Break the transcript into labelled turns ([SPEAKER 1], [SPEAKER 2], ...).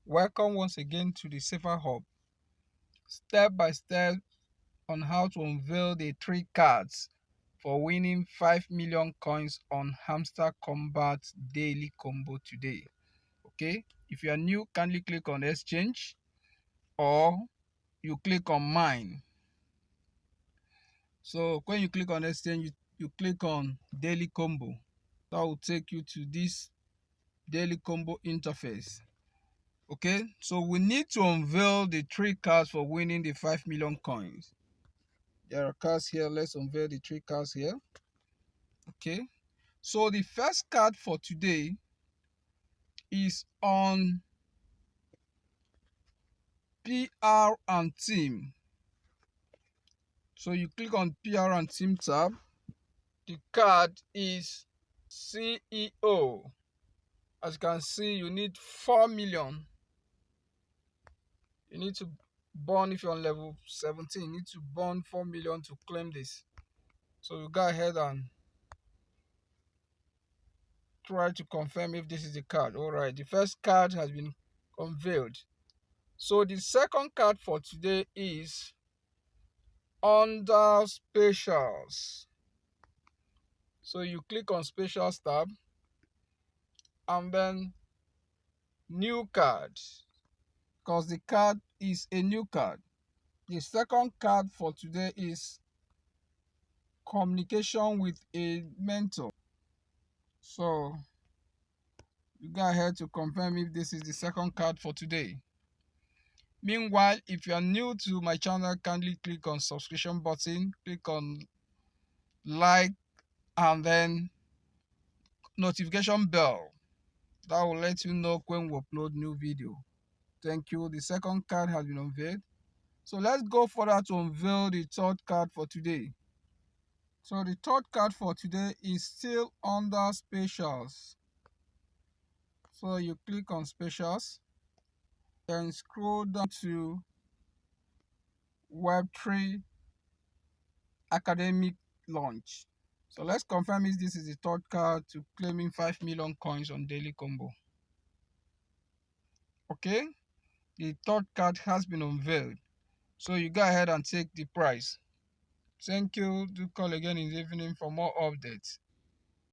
[SPEAKER 1] Welcome once again to the Safer Hub. Step by step on how to unveil the 3 cards for winning 5 million coins on Hamster Kombat daily combo today. Okay, if you are new, kindly click on exchange or you click on mine. So when you click on exchange, you click on daily combo. That will take you to this daily combo interface. Okay, so we need to unveil the 3 cards for winning the 5 million coins. There are cards here. Let's unveil the 3 cards here. Okay, so the first card for today is on PR and team. So you click on PR and team tab. The card is CEO. As you can see, you need 4 million. You need to burn, if you're on level 17, you need to burn 4 million to claim this. So you go ahead and try to confirm if this is the card. All right, the first card has been unveiled. So the second card for today is under specials. So you click on specials tab and then new card, because the card is a new card. The second card for today is communication with a mentor. So you go ahead to confirm if this is the second card for today. Meanwhile, if you are new to my channel, kindly click on subscription button, click on like, and then notification bell. That will let you know when we upload new video. Thank you. The second card has been unveiled. So let's go further to unveil the third card for today. So the third card for today is still under specials. So you click on specials, then scroll down to Web3 academic launch. So let's confirm if this is the third card to claiming 5 million coins on daily combo. Okay, the third card has been unveiled. So you go ahead and take the prize. Thank you. Do call again in the evening for more updates.